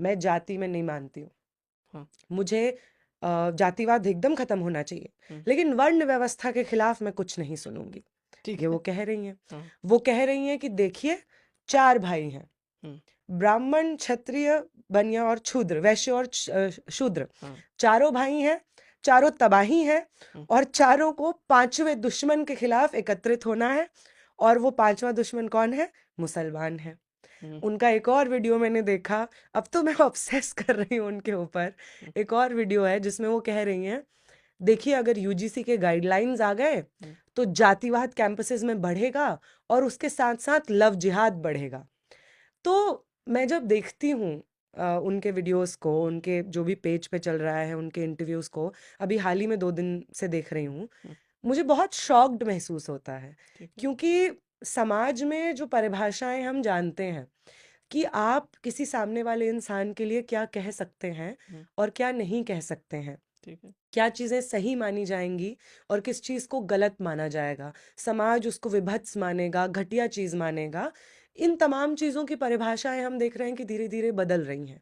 मैं जाति में नहीं मानती हूँ। हाँ। मुझे जातिवाद एकदम खत्म होना चाहिए, लेकिन वर्ण व्यवस्था के खिलाफ मैं कुछ नहीं सुनूंगी। ठीक ये है। वो कह रही हैं। हाँ। वो कह रही हैं कि देखिए 4 भाई हैं, हम्म। ब्राह्मण, क्षत्रिय, बनिया और शूद्र, वैश्य और शूद्र, हाँ। चारों भाई हैं, चारों तबाही हैं, हम्म। और चारों को 5वें दुश्मन के खिलाफ एकत्रित होना है। और वो 5वां दुश्मन कौन है? मुसलमान है। हम्म। उनका एक और वीडियो मैंने देखा, अब तो मैं ऑब्सेस कर रही हूँ उनके ऊपर। हम्म। एक और वीडियो है जिसमें वो कह रही हैं, देखिए अगर यूजीसी के गाइडलाइंस आ गए हम्म। तो जातिवाद कैंपसेस में बढ़ेगा और उसके साथ साथ लव जिहाद बढ़ेगा। तो मैं जब देखती हूँ उनके वीडियोस को, उनके जो भी पेज पे चल रहा है, उनके इंटरव्यूज को, अभी हाल ही में 2 दिन से देख रही हूँ, हम्म। मुझे बहुत शॉक्ड महसूस होता है। ठीक है। क्योंकि समाज में जो परिभाषाएं हम जानते हैं कि आप किसी सामने वाले इंसान के लिए क्या कह सकते हैं हम्म। और क्या नहीं कह सकते हैं, ठीक है। क्या चीज़ें सही मानी जाएंगी और किस चीज़ को गलत माना जाएगा, समाज उसको विभत्स मानेगा, घटिया चीज़ मानेगा, इन तमाम चीज़ों की परिभाषाएं हम देख रहे हैं कि धीरे धीरे बदल रही हैं।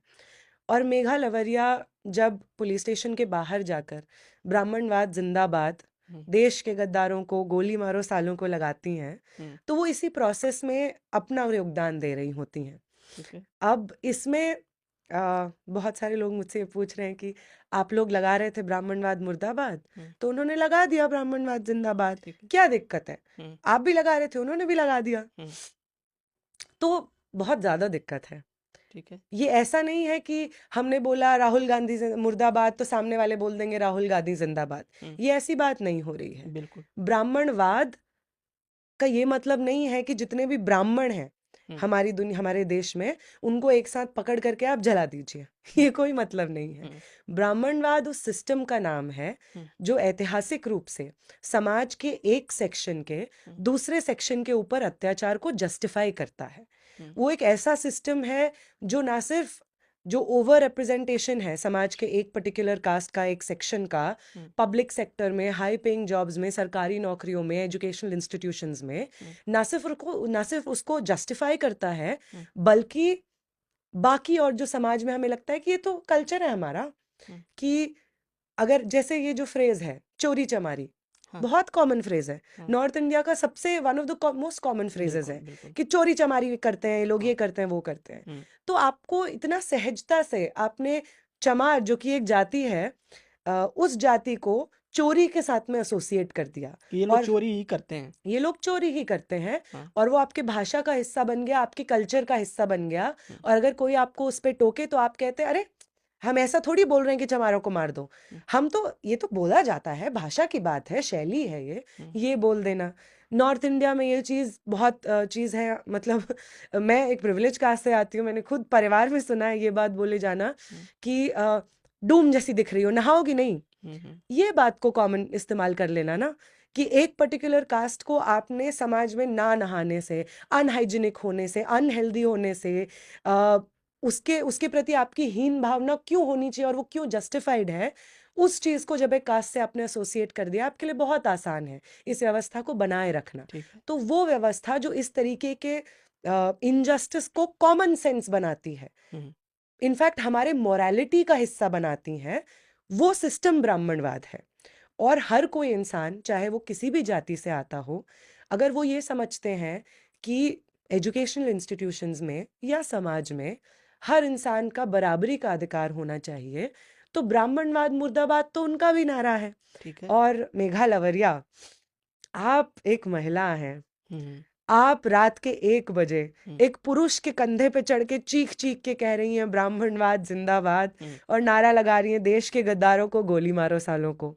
और मेघा लवरिया जब पुलिस स्टेशन के बाहर जाकर ब्राह्मणवाद जिंदाबाद, हम्म। देश के गद्दारों को गोली मारो सालों को लगाती हैं, हम्म। तो वो इसी प्रोसेस में अपना योगदान दे रही होती हैं। ठीक है। अब इसमें बहुत सारे लोग मुझसे ये पूछ रहे हैं कि आप लोग लगा रहे थे ब्राह्मणवाद मुर्दाबाद, हम्म। तो उन्होंने लगा दिया ब्राह्मणवाद जिंदाबाद, ठीक है। क्या दिक्कत है? हम्म। आप भी लगा रहे थे, उन्होंने भी लगा दिया। हम्म। तो बहुत ज्यादा दिक्कत है। ठीक है। ये ऐसा नहीं है कि हमने बोला राहुल गांधी मुर्दाबाद तो सामने वाले बोल देंगे राहुल गांधी जिंदाबाद। हम्म। ये ऐसी बात नहीं हो रही है। बिल्कुल। ब्राह्मणवाद का ये मतलब नहीं है कि जितने भी ब्राह्मण हैं हम्म। हमारी दुनिया, हमारे देश में, उनको एक साथ पकड़ करके आप जला दीजिए। हम्म। ये कोई मतलब नहीं है। हम्म। ब्राह्मणवाद उस सिस्टम का नाम है हम्म। जो ऐतिहासिक रूप से समाज के एक सेक्शन के हम्म। दूसरे सेक्शन के ऊपर अत्याचार को जस्टिफाई करता है। हम्म। वो एक ऐसा सिस्टम है जो ना सिर्फ जो ओवर रिप्रेजेंटेशन है समाज के एक पर्टिकुलर कास्ट का, एक सेक्शन का, हम्म। पब्लिक सेक्टर में, हाई पेइंग जॉब्स में, सरकारी नौकरियों में, एजुकेशनल इंस्टीट्यूशंस में, हम्म। ना सिर्फ उसको जस्टिफाई करता है, हम्म। बल्कि बाकी और जो समाज में हमें लगता है कि ये तो कल्चर है हमारा, हम्म। कि अगर जैसे ये जो फ्रेज है चोरी चमारी, हाँ। बहुत कॉमन फ्रेज है, हाँ। नॉर्थ इंडिया का सबसे one of the most common phrases बिल्कुल है बिल्कुल। कि चोरी चमारी करते हैं ये लोग, हाँ। ये करते हैं, वो करते हैं। हम्म। तो आपको इतना सहजता से आपने चमार जो कि एक जाति है, उस जाति को चोरी के साथ में एसोसिएट कर दिया। कि ये लोग और चोरी ही करते हैं। ये लोग चोरी ही करते हैं, हाँ। और वो आपके भाषा का हिस्सा बन गया, आपके कल्चर का हिस्सा बन गया। हम्म। और अगर कोई आपको उस पे टोके तो आप कहते हैं अरे हम ऐसा थोड़ी बोल रहे हैं कि चमारों को मार दो, हम्म। हम तो, ये तो बोला जाता है, भाषा की बात है, शैली है हम्म। ये बोल देना। नॉर्थ इंडिया में ये चीज़ बहुत चीज़ है, मतलब मैं एक प्रिविलेज कास्ट से आती हूँ, मैंने खुद परिवार में सुना है ये बात बोले जाना हम्म। कि डूम जैसी दिख रही हो, नहाओगी नहीं। हम्म। ये बात को कॉमन इस्तेमाल कर लेना ना, कि एक पर्टिकुलर कास्ट को आपने समाज में ना नहाने से, अनहाइजीनिक होने से, अनहेल्दी होने से, उसके उसके प्रति आपकी हीन भावना क्यों होनी चाहिए और वो क्यों जस्टिफाइड है, उस चीज को जब एक कास्ट से आपने एसोसिएट कर दिया, आपके लिए बहुत आसान है इस व्यवस्था को बनाए रखना। ठीक है। तो वो व्यवस्था जो इस तरीके के इनजस्टिस को कॉमन सेंस बनाती है, हम्म। इनफैक्ट हमारे मोरालिटी का हिस्सा बनाती हैं, वो सिस्टम ब्राह्मणवाद है। और हर कोई इंसान, चाहे वो किसी भी जाति से आता हो, अगर वो ये समझते हैं कि एजुकेशनल इंस्टीट्यूशंस में या समाज में हर इंसान का बराबरी का अधिकार होना चाहिए, तो ब्राह्मणवाद मुर्दाबाद तो उनका भी नारा है। ठीक है। और मेघा लवरिया, आप एक महिला हैं, हम्म। आप रात के 1 बजे हम्म। एक पुरुष के कंधे पे चढ़ के चीख चीख के कह रही हैं ब्राह्मणवाद जिंदाबाद, हम्म। और नारा लगा रही हैं देश के गद्दारों को गोली मारो सालों को।